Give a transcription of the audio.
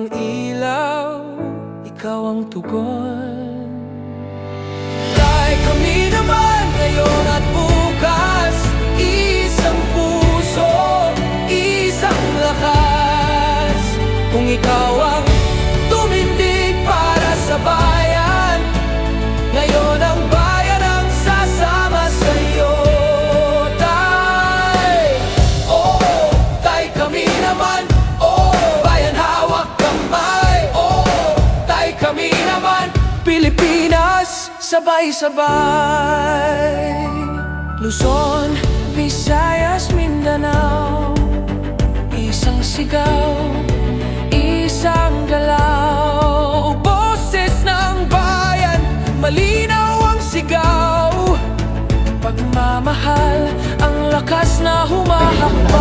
ang ilaw, ikaw ang tugon. Tay, kami naman ngayon at bukas, isang puso, isang lakas. Kung ikaw ang tumindig para sa bayan, ngayon ang bayan ang sasama sa'yo. Tay, oh, tay, kami naman, oh, bayan hawak kamay, oh, tay, kami naman, Pilipinas, sabay-sabay. Luzon, Visayas, Mindanao, isang sigaw, isang galaw. Boses ng bayan, malinaw ang sigaw. Pagmamahal, ang lakas na humahakbang.